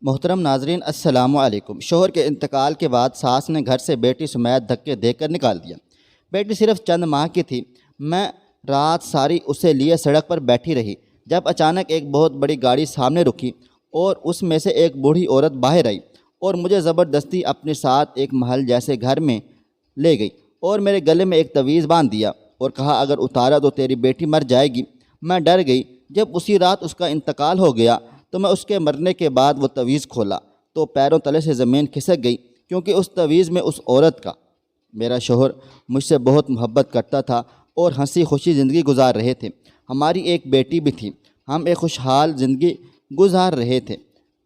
محترم ناظرین السلام علیکم۔ شوہر کے انتقال کے بعد ساس نے گھر سے بیٹی سمیت دھکے دے کر نکال دیا۔ بیٹی صرف چند ماہ کی تھی۔ میں رات ساری اسے لیے سڑک پر بیٹھی رہی جب اچانک ایک بہت بڑی گاڑی سامنے رکی اور اس میں سے ایک بوڑھی عورت باہر آئی اور مجھے زبردستی اپنے ساتھ ایک محل جیسے گھر میں لے گئی اور میرے گلے میں ایک تعویذ باندھ دیا اور کہا اگر اتارا تو تیری بیٹی مر جائے گی۔ میں ڈر گئی۔ جب اسی رات اس کا انتقال ہو گیا تو میں اس کے مرنے کے بعد وہ تعویذ کھولا تو پیروں تلے سے زمین کھسک گئی، کیونکہ اس تعویذ میں اس عورت کا میرا شوہر مجھ سے بہت محبت کرتا تھا اور ہنسی خوشی زندگی گزار رہے تھے۔ ہماری ایک بیٹی بھی تھی۔ ہم ایک خوشحال زندگی گزار رہے تھے۔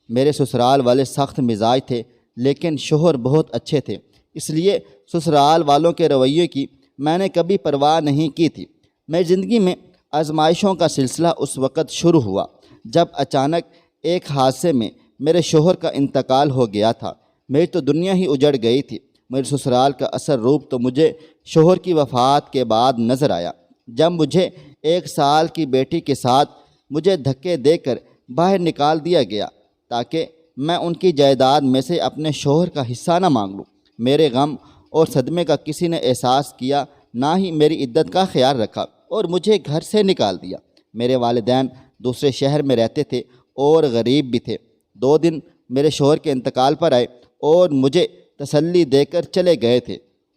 میرے سسرال والے سخت مزاج تھے لیکن شوہر بہت اچھے تھے، اس لیے سسرال والوں کے رویے کی میں نے کبھی پرواہ نہیں کی تھی۔ میری زندگی میں آزمائشوں کا سلسلہ اس وقت شروع ہوا جب اچانک ایک حادثے میں میرے شوہر کا انتقال ہو گیا تھا۔ میری تو دنیا ہی اجڑ گئی تھی۔ میرے سسرال کا اثر روپ تو مجھے شوہر کی وفات کے بعد نظر آیا، جب مجھے 1 سال کی بیٹی کے ساتھ مجھے دھکے دے کر باہر نکال دیا گیا تاکہ میں ان کی جائیداد میں سے اپنے شوہر کا حصہ نہ مانگ لوں۔ میرے غم اور صدمے کا کسی نے احساس کیا، نہ ہی میری عدت کا خیال رکھا اور مجھے گھر سے نکال دیا۔ میرے والدین دوسرے شہر میں رہتے تھے اور غریب بھی تھے۔ 2 دن میرے شوہر کے انتقال پر آئے اور مجھے تسلی دے کر چلے گئے تھے،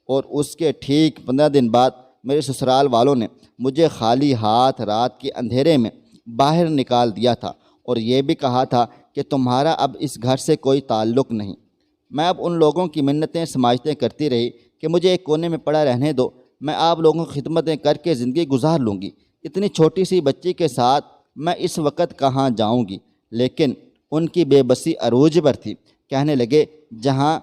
اور اس کے ٹھیک 15 دن بعد میرے سسرال والوں نے مجھے خالی ہاتھ رات کے اندھیرے میں باہر نکال دیا تھا اور یہ بھی کہا تھا کہ تمہارا اب اس گھر سے کوئی تعلق نہیں۔ میں اب ان لوگوں کی منتیں سماجتیں کرتی رہی کہ مجھے ایک کونے میں پڑا رہنے دو، میں آپ لوگوں کی خدمتیں کر کے زندگی گزار لوں گی۔ اتنی چھوٹی سی بچی کے ساتھ میں اس وقت کہاں جاؤں گی؟ لیکن ان کی بے بسی عروج پر تھی۔ کہنے لگے جہاں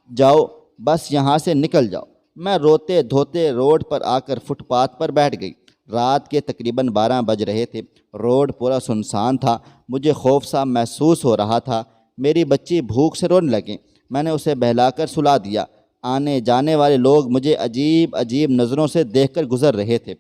جاؤ بس یہاں سے نکل جاؤ۔ میں روتے دھوتے روڈ پر آ کر فٹ پاتھ پر بیٹھ گئی۔ رات کے تقریباً 12 بج رہے تھے۔ روڈ پورا سنسان تھا۔ مجھے خوف سا محسوس ہو رہا تھا۔ میری بچی بھوک سے رونے لگی۔ میں نے اسے بہلا کر سلا دیا۔ آنے جانے والے لوگ مجھے عجیب عجیب نظروں سے دیکھ کر گزر رہے تھے۔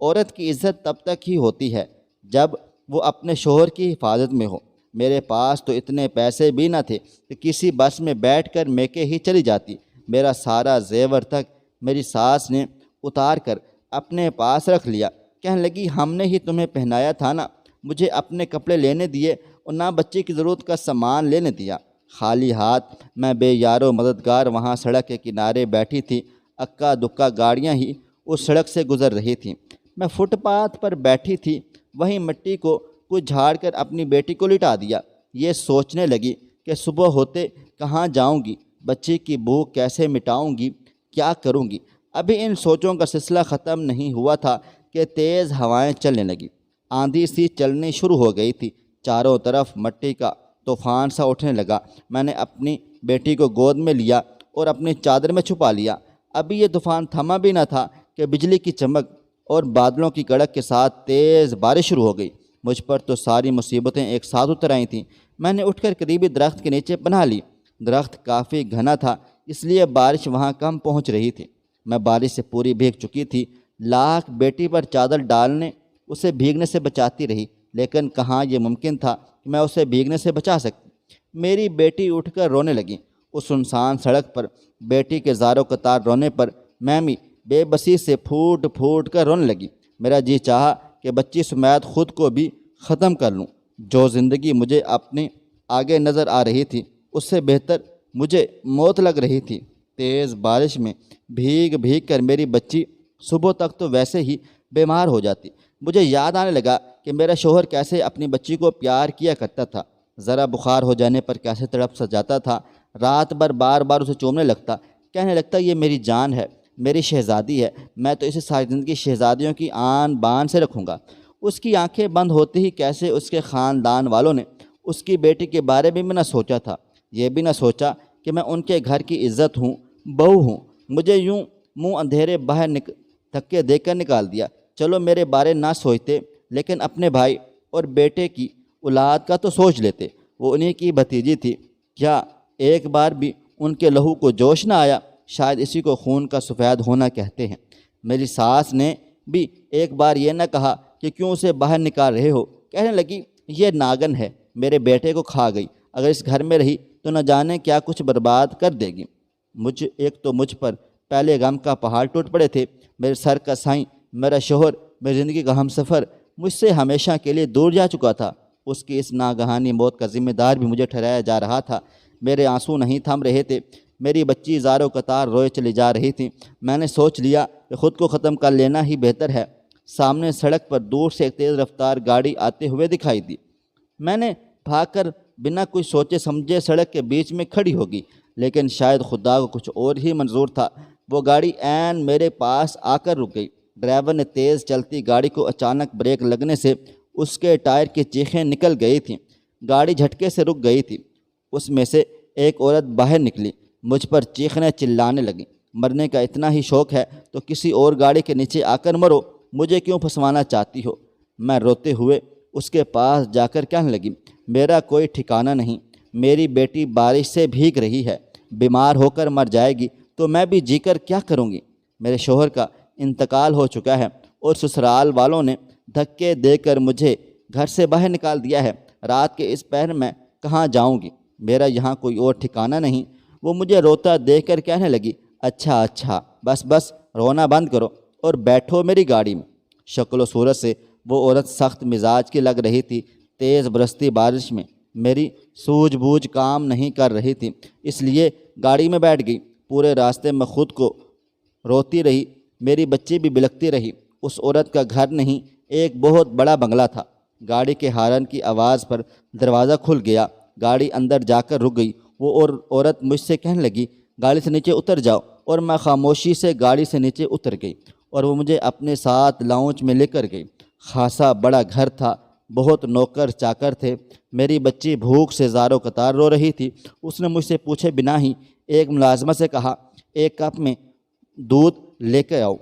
عورت کی عزت تب تک ہی ہوتی ہے جب وہ اپنے شوہر کی حفاظت میں ہو۔ میرے پاس تو اتنے پیسے بھی نہ تھے کہ کسی بس میں بیٹھ کر میکے ہی چلی جاتی۔ میرا سارا زیور تک میری ساس نے اتار کر اپنے پاس رکھ لیا۔ کہنے لگی ہم نے ہی تمہیں پہنایا تھا نا، مجھے اپنے کپڑے لینے دیے اور نہ بچے کی ضرورت کا سامان لینے دیا۔ خالی ہاتھ میں بے یار و مددگار وہاں سڑک کے کنارے بیٹھی تھی۔ اکا دکا گاڑیاں ہی اس سڑک سے گزر رہی تھیں۔ میں فٹ پاتھ پر بیٹھی تھی، وہیں مٹی کو کچھ جھاڑ کر اپنی بیٹی کو لٹا دیا۔ یہ سوچنے لگی کہ صبح ہوتے کہاں جاؤں گی، بچی کی بھوک کیسے مٹاؤں گی، کیا کروں گی۔ ابھی ان سوچوں کا سلسلہ ختم نہیں ہوا تھا کہ تیز ہوائیں چلنے لگی۔ آندھی سی چلنی شروع ہو گئی تھی۔ چاروں طرف مٹی کا طوفان سا اٹھنے لگا۔ میں نے اپنی بیٹی کو گود میں لیا اور اپنی چادر میں چھپا لیا۔ ابھی یہ طوفان تھما بھی نہ تھا کہ بجلی کی چمک اور بادلوں کی کڑک کے ساتھ تیز بارش شروع ہو گئی۔ مجھ پر تو ساری مصیبتیں ایک ساتھ اتر آئی تھیں۔ میں نے اٹھ کر قریبی درخت کے نیچے پناہ لی۔ درخت کافی گھنا تھا، اس لیے بارش وہاں کم پہنچ رہی تھی۔ میں بارش سے پوری بھیگ چکی تھی۔ لاکھ بیٹی پر چادر ڈالنے اسے بھیگنے سے بچاتی رہی، لیکن کہاں یہ ممکن تھا کہ میں اسے بھیگنے سے بچا سکتی۔ میری بیٹی اٹھ کر رونے لگی۔ اس سنسان سڑک پر بیٹی کے زاروں قطار رونے پر میں بھی بے بسی سے پھوٹ پھوٹ کر رونے لگی۔ میرا جی چاہا کہ بچی سمیت خود کو بھی ختم کر لوں۔ جو زندگی مجھے اپنے آگے نظر آ رہی تھی اس سے بہتر مجھے موت لگ رہی تھی۔ تیز بارش میں بھیگ بھیگ کر میری بچی صبح تک تو ویسے ہی بیمار ہو جاتی۔ مجھے یاد آنے لگا کہ میرا شوہر کیسے اپنی بچی کو پیار کیا کرتا تھا، ذرا بخار ہو جانے پر کیسے تڑپ سا جاتا تھا، رات بھر بار بار اسے چومنے لگتا، کہنے لگتا یہ میری جان ہے، میری شہزادی ہے، میں تو اسے ساری زندگی شہزادیوں کی آن بان سے رکھوں گا۔ اس کی آنکھیں بند ہوتے ہی کیسے اس کے خاندان والوں نے اس کی بیٹی کے بارے میں بھی نہ سوچا تھا، یہ بھی نہ سوچا کہ میں ان کے گھر کی عزت ہوں، بہو ہوں۔ مجھے یوں منہ اندھیرے باہر دھکے دے کر نکال دیا۔ چلو میرے بارے نہ سوچتے لیکن اپنے بھائی اور بیٹے کی اولاد کا تو سوچ لیتے، وہ انہی کی بھتیجی تھی، کیا ایک بار بھی ان کے لہو کو جوش نہ آیا؟ شاید اسی کو خون کا سفید ہونا کہتے ہیں۔ میری ساس نے بھی ایک بار یہ نہ کہا کہ کیوں اسے باہر نکال رہے ہو، کہنے لگی یہ ناگن ہے، میرے بیٹے کو کھا گئی، اگر اس گھر میں رہی تو نہ جانے کیا کچھ برباد کر دے گی۔ مجھ پر پہلے غم کا پہاڑ ٹوٹ پڑے تھے۔ میرے سر کا سائیں، میرا شوہر، میری زندگی کا ہم سفر مجھ سے ہمیشہ کے لیے دور جا چکا تھا۔ اس کی اس ناگہانی موت کا ذمہ دار بھی مجھے ٹھہرایا جا رہا تھا۔ میرے آنسو نہیں تھم رہے تھے، میری بچی زاروں قطار روئے چلی جا رہی تھی۔ میں نے سوچ لیا کہ خود کو ختم کر لینا ہی بہتر ہے۔ سامنے سڑک پر دور سے ایک تیز رفتار گاڑی آتے ہوئے دکھائی دی۔ میں نے بھاگ کر بنا کچھ سوچے سمجھے سڑک کے بیچ میں کھڑی ہوگی، لیکن شاید خدا کو کچھ اور ہی منظور تھا۔ وہ گاڑی عین میرے پاس آ کر رک گئی۔ ڈرائیور نے تیز چلتی گاڑی کو اچانک بریک لگنے سے اس کے ٹائر کی چیخیں نکل گئی تھیں۔ گاڑی جھٹکے سے رک گئی تھی۔ اس میں سے ایک عورت باہر نکلی، مجھ پر چیخنے چلانے لگی، مرنے کا اتنا ہی شوق ہے تو کسی اور گاڑی کے نیچے آ کر مرو، مجھے کیوں پھنسوانا چاہتی ہو؟ میں روتے ہوئے اس کے پاس جا کر کہنے لگی، میرا کوئی ٹھکانہ نہیں، میری بیٹی بارش سے بھیگ رہی ہے، بیمار ہو کر مر جائے گی تو میں بھی جی کر کیا کروں گی؟ میرے شوہر کا انتقال ہو چکا ہے اور سسرال والوں نے دھکے دے کر مجھے گھر سے باہر نکال دیا ہے۔ رات کے اس پہر میں کہاں جاؤں گی؟ میرا یہاں کوئی اور ٹھکانہ نہیں۔ وہ مجھے روتا دیکھ کر کہنے لگی، اچھا بس رونا بند کرو اور بیٹھو میری گاڑی میں۔ شکل و صورت سے وہ عورت سخت مزاج کی لگ رہی تھی۔ تیز برستی بارش میں میری سوجھ بوجھ کام نہیں کر رہی تھی، اس لیے گاڑی میں بیٹھ گئی۔ پورے راستے میں خود کو روتی رہی، میری بچی بھی بلکتی رہی۔ اس عورت کا گھر نہیں، ایک بہت بڑا بنگلہ تھا۔ گاڑی کے ہارن کی آواز پر دروازہ کھل گیا، گاڑی اندر جا کر رک گئی۔ وہ عورت مجھ سے کہنے لگی، گاڑی سے نیچے اتر جاؤ، اور میں خاموشی سے گاڑی سے نیچے اتر گئی اور وہ مجھے اپنے ساتھ لاؤنج میں لے کر گئی۔ خاصا بڑا گھر تھا، بہت نوکر چاکر تھے۔ میری بچی بھوک سے زاروں قطار رو رہی تھی۔ اس نے مجھ سے پوچھے بنا ہی ایک ملازمہ سے کہا، ایک کپ میں دودھ لے کے آؤ،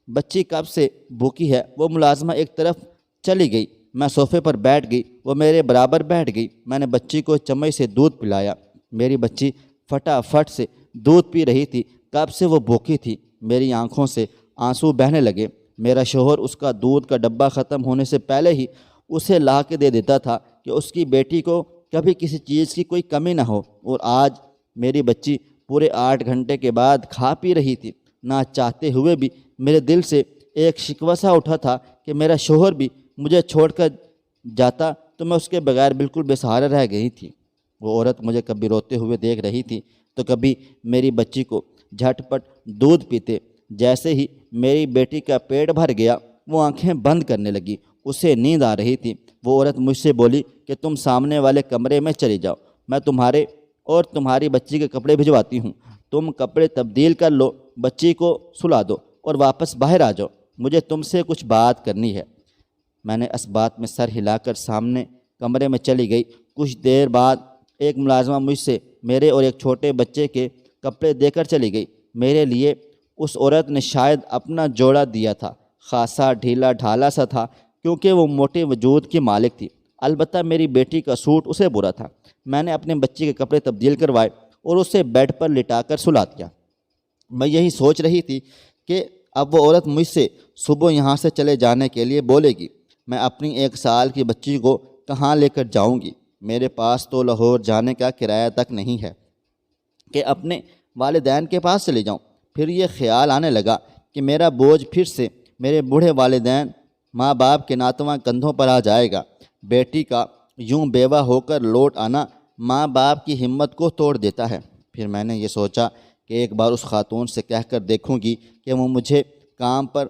بچی کب سے بھوکی ہے۔ وہ ملازمہ ایک طرف چلی گئی، میں صوفے پر بیٹھ گئی، وہ میرے برابر بیٹھ گئی۔ میں نے بچی کو چمچ سے دودھ پلایا۔ میری بچی فٹافٹ سے دودھ پی رہی تھی، کب سے وہ بھوکی تھی۔ میری آنکھوں سے آنسو بہنے لگے۔ میرا شوہر اس کا دودھ کا ڈبہ ختم ہونے سے پہلے ہی اسے لا کے دے دیتا تھا کہ اس کی بیٹی کو کبھی کسی چیز کی کوئی کمی نہ ہو، اور آج میری بچی پورے 8 گھنٹے کے بعد کھا پی رہی تھی۔ نہ چاہتے ہوئے بھی میرے دل سے ایک شکوہ سا اٹھا تھا کہ میرا شوہر بھی مجھے چھوڑ کر جاتا تو میں اس کے بغیر بالکل بے سہارا رہ گئی تھی۔ وہ عورت مجھے کبھی روتے ہوئے دیکھ رہی تھی تو کبھی میری بچی کو جھٹ پٹ دودھ پیتے۔ جیسے ہی میری بیٹی کا پیٹ بھر گیا وہ آنکھیں بند کرنے لگی، اسے نیند آ رہی تھی۔ وہ عورت مجھ سے بولی کہ تم سامنے والے کمرے میں چلی جاؤ، میں تمہارے اور تمہاری بچی کے کپڑے بھجواتی ہوں، تم کپڑے تبدیل کر لو، بچی کو سلا دو اور واپس باہر آ جاؤ، مجھے تم سے کچھ بات کرنی ہے۔ میں نے اس بات میں سر ہلا کر سامنے کمرے میں چلی گئی۔ کچھ دیر بعد ایک ملازمہ مجھ سے میرے اور ایک چھوٹے بچے کے کپڑے دے کر چلی گئی۔ میرے لیے اس عورت نے شاید اپنا جوڑا دیا تھا، خاصا ڈھیلا ڈھالا سا تھا کیونکہ وہ موٹے وجود کی مالک تھی۔ البتہ میری بیٹی کا سوٹ اسے برا تھا۔ میں نے اپنے بچے کے کپڑے تبدیل کروائے اور اسے بیڈ پر لٹا کر سلا دیا۔ میں یہی سوچ رہی تھی کہ اب وہ عورت مجھ سے صبح یہاں سے چلے جانے کے لیے بولے گی۔ میں اپنی 1 سال کی بچی کو کہاں لے کر جاؤں گی؟ میرے پاس تو لاہور جانے کا کرایہ تک نہیں ہے کہ اپنے والدین کے پاس چلے جاؤں۔ پھر یہ خیال آنے لگا کہ میرا بوجھ پھر سے میرے بوڑھے والدین ماں باپ کے ناتواں کندھوں پر آ جائے گا۔ بیٹی کا یوں بیوہ ہو کر لوٹ آنا ماں باپ کی ہمت کو توڑ دیتا ہے۔ پھر میں نے یہ سوچا کہ ایک بار اس خاتون سے کہہ کر دیکھوں گی کہ وہ مجھے کام پر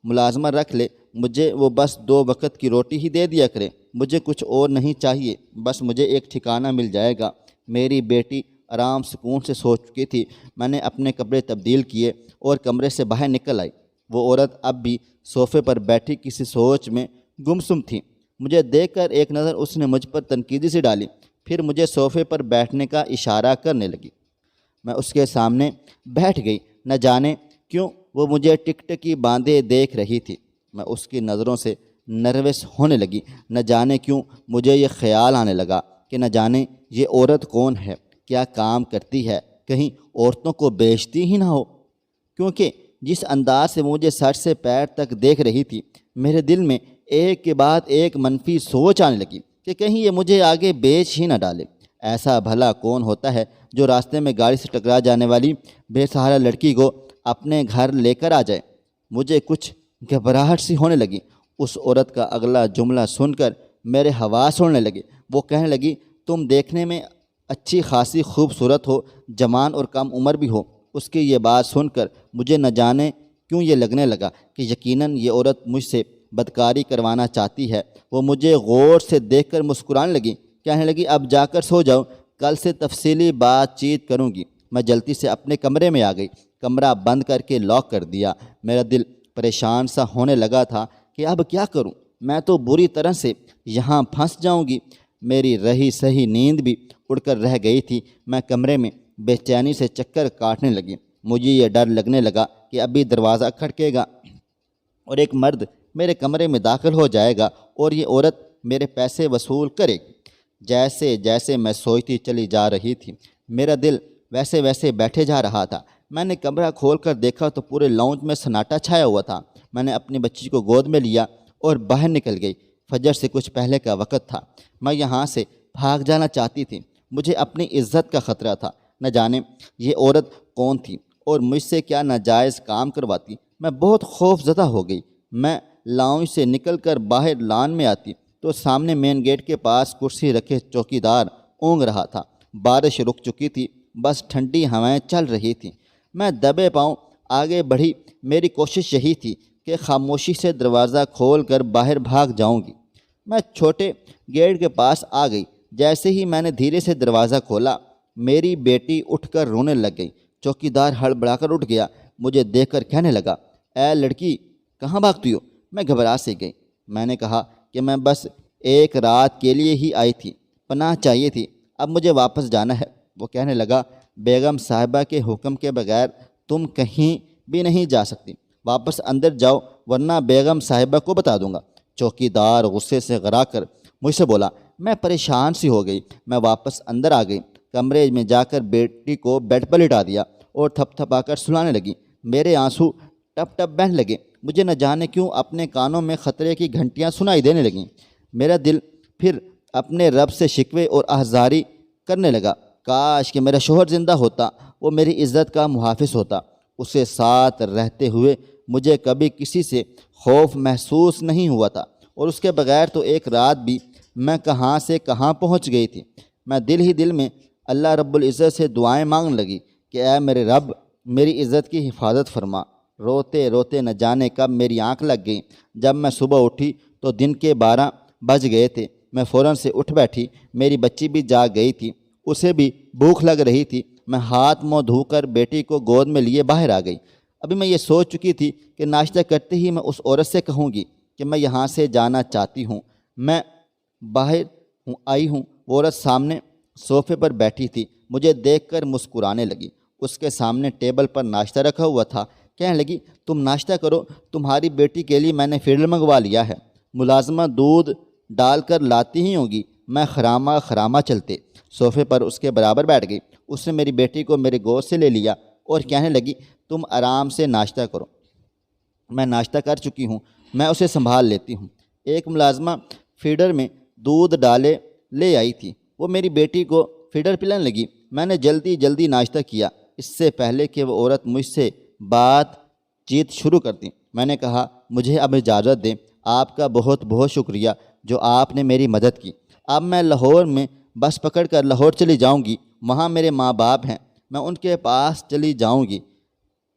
ملازمہ رکھ لے، مجھے وہ بس 2 وقت کی روٹی ہی دے دیا کرے، مجھے کچھ اور نہیں چاہیے، بس مجھے ایک ٹھکانہ مل جائے گا۔ میری بیٹی آرام سکون سے سو چکی تھی۔ میں نے اپنے کپڑے تبدیل کیے اور کمرے سے باہر نکل آئی۔ وہ عورت اب بھی صوفے پر بیٹھی کسی سوچ میں گمسم تھی۔ مجھے دیکھ کر ایک نظر اس نے مجھ پر تنقیدی سے ڈالی، پھر مجھے صوفے پر بیٹھنے کا اشارہ کرنے لگی۔ میں اس کے سامنے بیٹھ گئی۔ نہ جانے کیوں وہ مجھے ٹکٹکی باندھے دیکھ رہی تھی۔ میں اس کی نظروں سے نروس ہونے لگی۔ نہ جانے کیوں مجھے یہ خیال آنے لگا کہ نہ جانے یہ عورت کون ہے، کیا کام کرتی ہے، کہیں عورتوں کو بیچتی ہی نہ ہو، کیونکہ جس انداز سے مجھے سر سے پیر تک دیکھ رہی تھی، میرے دل میں ایک کے بعد ایک منفی سوچ آنے لگی کہ کہیں یہ مجھے آگے بیچ ہی نہ ڈالے۔ ایسا بھلا کون ہوتا ہے جو راستے میں گاڑی سے ٹکرا جانے والی بے سہارا لڑکی کو اپنے گھر لے کر آ جائے۔ مجھے کچھ گھبراہٹ سی ہونے لگی۔ اس عورت کا اگلا جملہ سن کر میرے حواس اڑنے لگے۔ وہ کہنے لگی، تم دیکھنے میں اچھی خاصی خوبصورت ہو، جوان اور کم عمر بھی ہو۔ اس کی یہ بات سن کر مجھے نہ جانے کیوں یہ لگنے لگا کہ یقیناً یہ عورت مجھ سے بدکاری کروانا چاہتی ہے۔ وہ مجھے غور سے دیکھ کر مسکرانے لگی، کہنے لگی، اب جا کر سو جاؤ، کل سے تفصیلی بات چیت کروں گی۔ میں جلدی سے اپنے کمرے میں آ گئی، کمرہ بند کر کے لاک کر دیا۔ میرا دل پریشان سا ہونے لگا تھا کہ اب کیا کروں، میں تو بری طرح سے یہاں پھنس جاؤں گی۔ میری رہی سہی نیند بھی اڑ کر رہ گئی تھی۔ میں کمرے میں بے چینی سے چکر کاٹنے لگی۔ مجھے یہ ڈر لگنے لگا کہ ابھی دروازہ کھڑکے گا اور ایک مرد میرے کمرے میں داخل ہو جائے گا اور یہ عورت میرے پیسے وصول کرے گی۔ جیسے جیسے میں سوچتی چلی جا رہی تھی، میرا دل ویسے ویسے بیٹھے جا رہا تھا۔ میں نے کمرہ کھول کر دیکھا تو پورے لاؤنج میں سناٹا چھایا ہوا تھا۔ میں نے اپنی بچی کو گود میں لیا اور باہر نکل گئی۔ فجر سے کچھ پہلے کا وقت تھا۔ میں یہاں سے بھاگ جانا چاہتی تھی۔ مجھے اپنی عزت کا خطرہ تھا۔ نہ جانے یہ عورت کون تھی اور مجھ سے کیا ناجائز کام کرواتی۔ میں بہت خوف زدہ ہو گئی۔ میں لاؤنج سے نکل کر باہر لان میں آتی تو سامنے مین گیٹ کے پاس کرسی رکھے چوکیدار اونگ رہا تھا۔ بارش رک چکی تھی، بس ٹھنڈی ہوائیں چل رہی تھیں۔ میں دبے پاؤں آگے بڑھی۔ میری کوشش یہی تھی کہ خاموشی سے دروازہ کھول کر باہر بھاگ جاؤں گی۔ میں چھوٹے گیٹ کے پاس آ گئی۔ جیسے ہی میں نے دھیرے سے دروازہ کھولا، میری بیٹی اٹھ کر رونے لگ گئی۔ چوکیدار ہڑبڑا کر اٹھ گیا، مجھے دیکھ کر کہنے لگا، اے لڑکی، کہاں بھاگتی ہو؟ میں گھبرا سے گئی۔ میں نے کہا کہ میں بس ایک رات کے لیے ہی آئی تھی، پناہ چاہیے تھی، اب مجھے واپس جانا ہے۔ وہ کہنے لگا، بیگم صاحبہ کے حکم کے بغیر تم کہیں بھی نہیں جا سکتی، واپس اندر جاؤ ورنہ بیگم صاحبہ کو بتا دوں گا۔ چوکیدار غصے سے غرا کر مجھ سے بولا۔ میں پریشان سی ہو گئی۔ میں واپس اندر آ گئی۔ کمرے میں جا کر بیٹی کو بیڈ پر لٹا دیا اور تھپ تھپا کر سلانے لگی۔ میرے آنسو ٹپ ٹپ بہنے لگے۔ مجھے نہ جانے کیوں اپنے کانوں میں خطرے کی گھنٹیاں سنائی دینے لگیں۔ میرا دل پھر اپنے رب سے شکوے اور آہذاری کرنے لگا۔ کاش کہ میرا شوہر زندہ ہوتا، وہ میری عزت کا محافظ ہوتا۔ اسے ساتھ رہتے ہوئے مجھے کبھی کسی سے خوف محسوس نہیں ہوا تھا، اور اس کے بغیر تو ایک رات بھی میں کہاں سے کہاں پہنچ گئی تھی۔ میں دل ہی دل میں اللہ رب العزت سے دعائیں مانگنے لگی کہ اے میرے رب، میری عزت کی حفاظت فرما۔ روتے روتے نہ جانے کب میری آنکھ لگ گئی۔ جب میں صبح اٹھی تو دن کے 12 بج گئے تھے۔ میں فوراً سے اٹھ بیٹھی۔ میری بچی بھی جاگ گئی تھی، اسے بھی بھوک لگ رہی تھی۔ میں ہاتھ منہ دھو کر بیٹی کو گود میں لیے باہر آ گئی۔ ابھی میں یہ سوچ چکی تھی کہ ناشتہ کرتے ہی میں اس عورت سے کہوں گی کہ میں یہاں سے جانا چاہتی ہوں، میں باہر آئی ہوں۔ وہ عورت سامنے صوفے پر بیٹھی تھی، مجھے دیکھ کر مسکرانے لگی۔ اس کے سامنے ٹیبل پر ناشتہ رکھا ہوا تھا۔ کہنے لگی، تم ناشتہ کرو، تمہاری بیٹی کے لیے میں نے فیڈر منگوا لیا ہے، ملازمہ دودھ ڈال کر لاتی ہی ہوگی۔ میں خرامہ خرامہ چلتے صوفے پر اس کے برابر بیٹھ گئی۔ اس نے میری بیٹی کو میرے گود سے لے لیا اور کہنے لگی، تم آرام سے ناشتہ کرو، میں ناشتہ کر چکی ہوں، میں اسے سنبھال لیتی ہوں۔ ایک ملازمہ فیڈر میں دودھ ڈالے لے آئی تھی، وہ میری بیٹی کو فیڈر پلانے لگی۔ میں نے جلدی جلدی ناشتہ کیا اس سے پہلے کہ وہ عورت مجھ سے بات چیت شروع کر دی۔ میں نے کہا، مجھے اب اجازت دیں، آپ کا بہت بہت شکریہ جو آپ نے میری مدد کی۔ اب میں لاہور میں بس پکڑ کر لاہور چلی جاؤں گی، وہاں میرے ماں باپ ہیں، میں ان کے پاس چلی جاؤں گی۔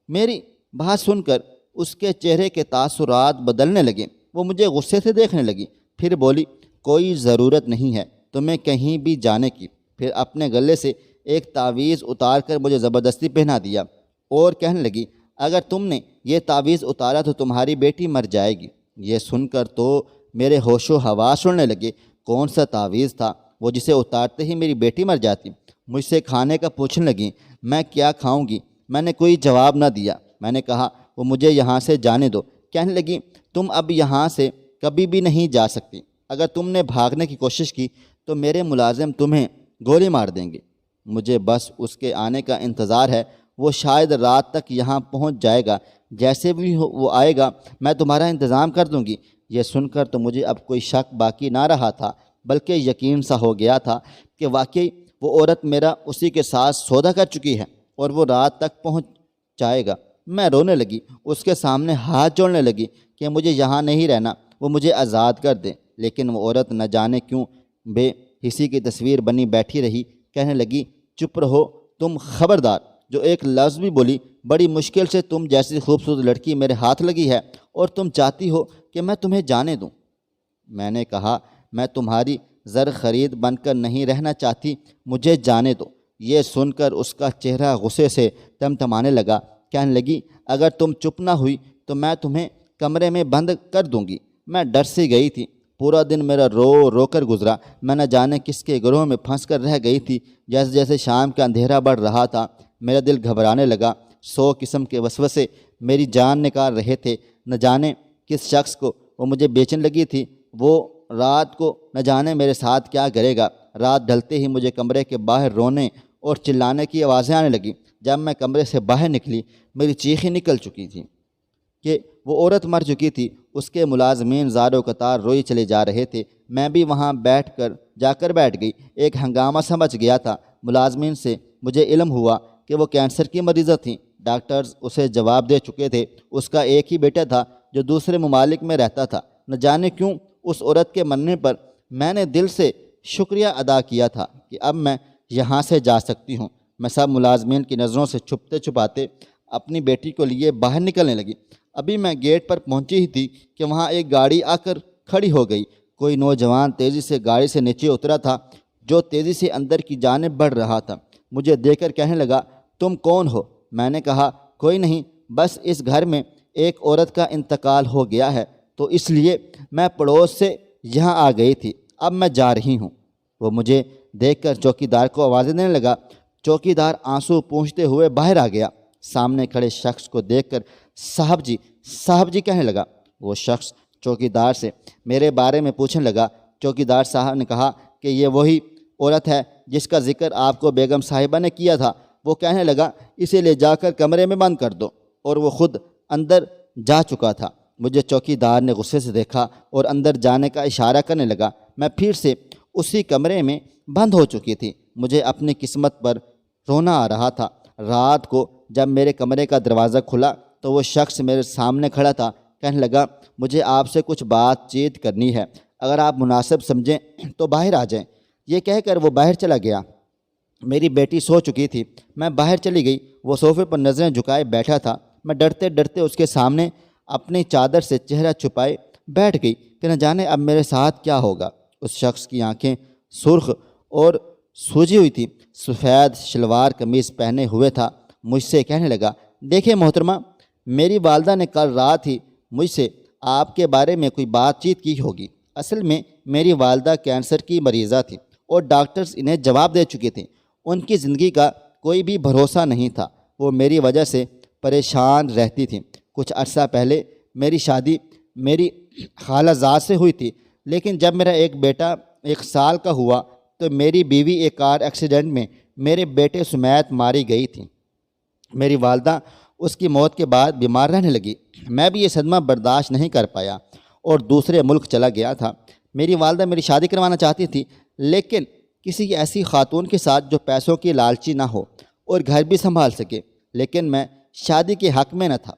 میری بات سن کر اس کے چہرے کے تاثرات بدلنے لگے۔ وہ مجھے غصے سے دیکھنے لگی، پھر بولی، کوئی ضرورت نہیں ہے تمہیں کہیں بھی جانے کی۔ پھر اپنے گلے سے ایک تعویذ اتار کر مجھے زبردستی پہنا دیا اور کہنے لگی، اگر تم نے یہ تعویذ اتارا تو تمہاری بیٹی مر جائے گی۔ یہ سن کر تو میرے ہوش و حواس اڑنے لگے۔ کون سا تعویذ تھا وہ جسے اتارتے ہی میری بیٹی مر جاتی؟ مجھ سے کھانے کا پوچھنے لگیں، میں کیا کھاؤں گی؟ میں نے کوئی جواب نہ دیا۔ میں نے کہا، وہ مجھے یہاں سے جانے دو۔ کہنے لگی، تم اب یہاں سے کبھی بھی نہیں جا سکتی، اگر تم نے بھاگنے کی کوشش کی تو میرے ملازم تمہیں گولی مار دیں گے۔ مجھے بس اس کے آنے کا انتظار ہے، وہ شاید رات تک یہاں پہنچ جائے گا، جیسے بھی وہ آئے گا میں تمہارا انتظام کر دوں گی۔ یہ سن کر تو مجھے اب کوئی شک باقی نہ رہا تھا، بلکہ یقین سا ہو گیا تھا کہ واقعی وہ عورت میرا اسی کے ساتھ سودا کر چکی ہے اور وہ رات تک پہنچ جائے گا۔ میں رونے لگی، اس کے سامنے ہاتھ جوڑنے لگی کہ مجھے یہاں نہیں رہنا، وہ مجھے آزاد کر دے، لیکن وہ عورت نہ جانے کیوں بے حسی کی تصویر بنی بیٹھی رہی۔ کہنے لگی، چپ رہو تم، خبردار جو ایک لفظ بھی بولی، بڑی مشکل سے تم جیسی خوبصورت لڑکی میرے ہاتھ لگی ہے اور تم چاہتی ہو کہ میں تمہیں جانے دوں۔ میں نے کہا، میں تمہاری زر خرید بن کر نہیں رہنا چاہتی، مجھے جانے دو۔ یہ سن کر اس کا چہرہ غصے سے تمتمانے لگا۔ کہنے لگی، اگر تم چپ نہ ہوئی تو میں تمہیں کمرے میں بند کر دوں گی۔ میں ڈر سی گئی تھی، پورا دن میرا رو رو کر گزرا۔ میں نہ جانے کس کے گروہ میں پھنس کر رہ گئی تھی۔ جیسے جیسے شام کا اندھیرا بڑھ رہا تھا، میرا دل گھبرانے لگا۔ 100 قسم کے وسوسے میری جان نکال رہے تھے۔ نہ جانے کس شخص کو وہ مجھے بیچنے لگی تھی، وہ رات کو نہ جانے میرے ساتھ کیا کرے گا۔ رات ڈھلتے ہی مجھے کمرے کے باہر رونے اور چلانے کی آوازیں آنے لگیں۔ جب میں کمرے سے باہر نکلی، میری چیخیں نکل چکی تھیں کہ وہ عورت مر چکی تھی۔ اس کے ملازمین زار و قطار روئی چلے جا رہے تھے۔ میں بھی وہاں جا کر بیٹھ گئی۔ ایک ہنگامہ سمجھ گیا تھا۔ ملازمین سے مجھے علم ہوا کہ وہ کینسر کی مریضہ تھیں۔ ڈاکٹرز اسے جواب دے چکے تھے۔ اس کا ایک ہی بیٹا تھا جو دوسرے ممالک میں رہتا تھا۔ نہ جانے کیوں اس عورت کے مرنے پر میں نے دل سے شکریہ ادا کیا تھا کہ اب میں یہاں سے جا سکتی ہوں۔ میں سب ملازمین کی نظروں سے چھپتے چھپاتے اپنی بیٹی کو لیے باہر نکلنے لگی۔ ابھی میں گیٹ پر پہنچی ہی تھی کہ وہاں ایک گاڑی آ کر کھڑی ہو گئی۔ کوئی نوجوان تیزی سے گاڑی سے نیچے اترا تھا جو تیزی سے اندر کی جانب بڑھ رہا تھا۔ مجھے دیکھ کر کہنے لگا، تم کون ہو؟ میں نے کہا، کوئی نہیں، بس اس گھر میں ایک عورت کا انتقال ہو گیا ہے تو اس لیے میں پڑوس سے یہاں آ گئی تھی، اب میں جا رہی ہوں۔ وہ مجھے دیکھ کر چوکیدار کو آوازیں دینے لگا۔ چوکیدار آنسو پونچھتے ہوئے باہر آ گیا۔ سامنے کھڑے شخص کو دیکھ کر صاحب جی کہنے لگا۔ وہ شخص چوکیدار سے میرے بارے میں پوچھنے لگا۔ چوکیدار صاحب نے کہا کہ یہ وہی عورت ہے جس کا ذکر آپ کو بیگم صاحبہ نے کیا تھا۔ وہ کہنے لگا، اسے لے جا کر کمرے میں بند کر دو، اور وہ خود اندر جا چکا تھا۔ مجھے چوکیدار نے غصے سے دیکھا اور اندر جانے کا اشارہ کرنے لگا۔ میں پھر سے اسی کمرے میں بند ہو چکی تھی۔ مجھے اپنی قسمت پر رونا آ رہا تھا۔ رات کو جب میرے کمرے کا دروازہ کھلا تو وہ شخص میرے سامنے کھڑا تھا۔ کہنے لگا، مجھے آپ سے کچھ بات چیت کرنی ہے، اگر آپ مناسب سمجھیں تو باہر آ جائیں۔ یہ کہہ کر وہ باہر چلا گیا۔ میری بیٹی سو چکی تھی۔ میں باہر چلی گئی۔ وہ صوفے پر نظریں جھکائے بیٹھا تھا۔ میں ڈرتے ڈرتے اس کے سامنے اپنی چادر سے چہرہ چھپائے بیٹھ گئی کہ نہ جانے اب میرے ساتھ کیا ہوگا۔ اس شخص کی آنکھیں سرخ اور سوجی ہوئی تھی، سفید شلوار قمیض پہنے ہوئے تھا۔ مجھ سے کہنے لگا، دیکھیں محترمہ، میری والدہ نے کل رات ہی مجھ سے آپ کے بارے میں کوئی بات چیت کی ہوگی۔ اصل میں میری والدہ کینسر کی مریضہ تھی اور ڈاکٹرز انہیں جواب دے چکے تھے۔ ان کی زندگی کا کوئی بھی بھروسہ نہیں تھا۔ وہ میری وجہ سے پریشان رہتی تھیں۔ کچھ عرصہ پہلے میری شادی میری خالہ زاد سے ہوئی تھی، لیکن جب میرا ایک بیٹا 1 سال کا ہوا تو میری بیوی ایک کار ایکسیڈنٹ میں میرے بیٹے سمیت ماری گئی تھی۔ میری والدہ اس کی موت کے بعد بیمار رہنے لگی۔ میں بھی یہ صدمہ برداشت نہیں کر پایا اور دوسرے ملک چلا گیا تھا۔ میری والدہ میری شادی کروانا چاہتی تھی، لیکن کسی ایسی خاتون کے ساتھ جو پیسوں کی لالچی نہ ہو اور گھر بھی سنبھال سکے، لیکن میں شادی کے حق میں نہ تھا۔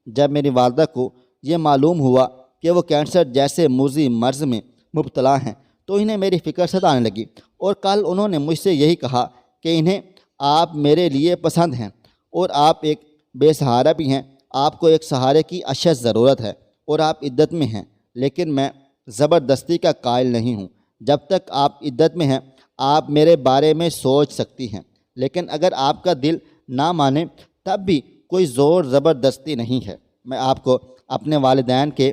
جب میری والدہ کو یہ معلوم ہوا کہ وہ کینسر جیسے موذی مرض میں مبتلا ہیں تو انہیں میری فکر ستانے لگی، اور کل انہوں نے مجھ سے یہی کہا کہ انہیں آپ میرے لیے پسند ہیں اور آپ ایک بے سہارا بھی ہیں، آپ کو ایک سہارے کی اشد ضرورت ہے اور آپ عدت میں ہیں، لیکن میں زبردستی کا قائل نہیں ہوں۔ جب تک آپ عدت میں ہیں آپ میرے بارے میں سوچ سکتی ہیں، لیکن اگر آپ کا دل نہ مانے تب بھی کوئی زور زبردستی نہیں ہے۔ میں آپ کو اپنے والدین کے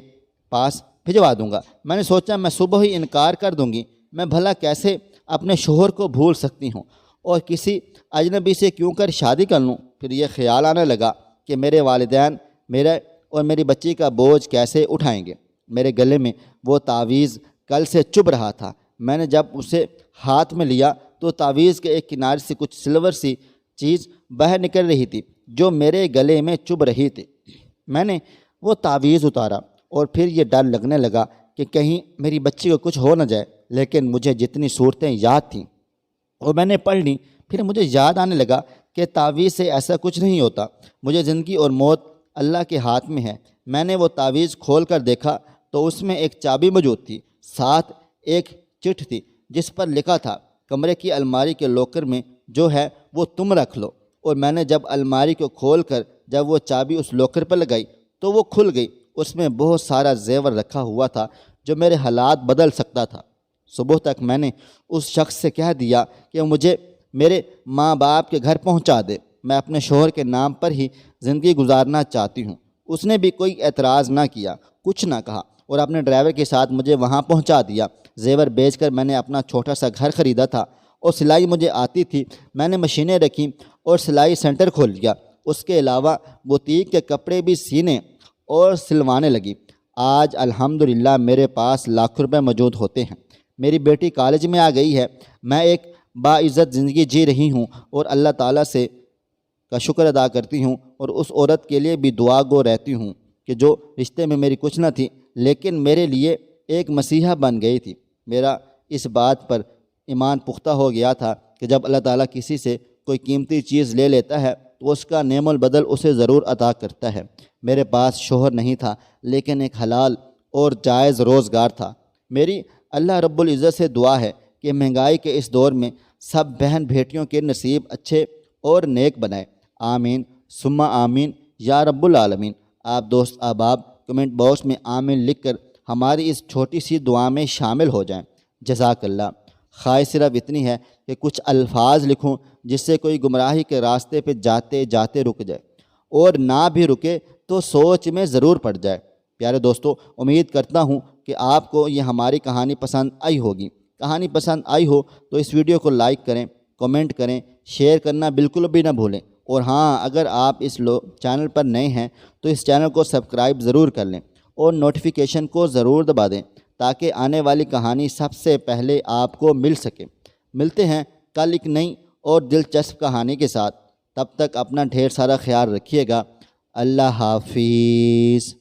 پاس بھجوا دوں گا۔ میں نے سوچا میں صبح ہی انکار کر دوں گی، میں بھلا کیسے اپنے شوہر کو بھول سکتی ہوں اور کسی اجنبی سے کیوں کر شادی کر لوں۔ پھر یہ خیال آنے لگا کہ میرے والدین میرے اور میری بچی کا بوجھ کیسے اٹھائیں گے۔ میرے گلے میں وہ تعویذ کل سے چبھ رہا تھا۔ میں نے جب اسے ہاتھ میں لیا تو تعویذ کے ایک کنارے سے کچھ سلور سی چیز باہر نکل رہی تھی جو میرے گلے میں چبھ رہی تھی۔ میں نے وہ تعویذ اتارا اور پھر یہ ڈر لگنے لگا کہ کہیں میری بچی کو کچھ ہو نہ جائے، لیکن مجھے جتنی صورتیں یاد تھیں اور میں نے پڑھ لی۔ پھر مجھے یاد آنے لگا کہ تعویذ سے ایسا کچھ نہیں ہوتا، مجھے زندگی اور موت اللہ کے ہاتھ میں ہے۔ میں نے وہ تعویذ کھول کر دیکھا تو اس میں ایک چابی موجود تھی، ساتھ ایک چٹھ تھی جس پر لکھا تھا کمرے کی الماری کے لاکر میں جو ہے وہ تم رکھ لو۔ اور میں نے جب الماری کو کھول کر جب وہ چابی اس لاکر پر لگائی تو وہ کھل گئی۔ اس میں بہت سارا زیور رکھا ہوا تھا جو میرے حالات بدل سکتا تھا۔ صبح تک میں نے اس شخص سے کہہ دیا کہ مجھے میرے ماں باپ کے گھر پہنچا دے، میں اپنے شوہر کے نام پر ہی زندگی گزارنا چاہتی ہوں۔ اس نے بھی کوئی اعتراض نہ کیا، کچھ نہ کہا اور اپنے ڈرائیور کے ساتھ مجھے وہاں پہنچا دیا۔ زیور بیچ کر میں نے اپنا چھوٹا سا گھر خریدا تھا اور سلائی مجھے آتی تھی۔ میں نے مشینیں رکھیں اور سلائی سینٹر کھول لیا۔ اس کے علاوہ بوتیک کے کپڑے بھی سینے اور سلوانے لگی۔ آج الحمدللہ میرے پاس لاکھوں روپے موجود ہوتے ہیں۔ میری بیٹی کالج میں آ گئی ہے۔ میں ایک باعزت زندگی جی رہی ہوں اور اللہ تعالیٰ سے کا شکر ادا کرتی ہوں، اور اس عورت کے لیے بھی دعا گو رہتی ہوں کہ جو رشتے میں میری کچھ نہ تھی لیکن میرے لیے ایک مسیحا بن گئی تھی۔ میرا اس بات پر ایمان پختہ ہو گیا تھا کہ جب اللہ تعالیٰ کسی سے کوئی قیمتی چیز لے لیتا ہے تو اس کا نعم البدل اسے ضرور عطا کرتا ہے۔ میرے پاس شوہر نہیں تھا لیکن ایک حلال اور جائز روزگار تھا۔ میری اللہ رب العزت سے دعا ہے کہ مہنگائی کے اس دور میں سب بہن بیٹیوں کے نصیب اچھے اور نیک بنائے۔ آمین ثم آمین یا رب العالمین۔ آپ دوست احباب کمنٹ باکس میں آمین لکھ کر ہماری اس چھوٹی سی دعا میں شامل ہو جائیں۔ جزاک اللہ۔ خواہش صرف اتنی ہے کہ کچھ الفاظ لکھوں جس سے کوئی گمراہی کے راستے پہ جاتے جاتے رک جائے، اور نہ بھی رکے تو سوچ میں ضرور پڑ جائے۔ پیارے دوستو، امید کرتا ہوں کہ آپ کو یہ ہماری کہانی پسند آئی ہوگی۔ کہانی پسند آئی ہو تو اس ویڈیو کو لائک کریں، کمنٹ کریں، شیئر کرنا بالکل بھی نہ بھولیں، اور ہاں اگر آپ اس چینل پر نئے ہیں تو اس چینل کو سبسکرائب ضرور کر لیں اور نوٹیفیکیشن کو ضرور دبا دیں تاکہ آنے والی کہانی سب سے پہلے آپ کو مل سکے۔ ملتے ہیں کل ایک نئی اور دلچسپ کہانی کے ساتھ۔ تب تک اپنا ڈھیر سارا خیال رکھیے گا۔ اللہ حافظ۔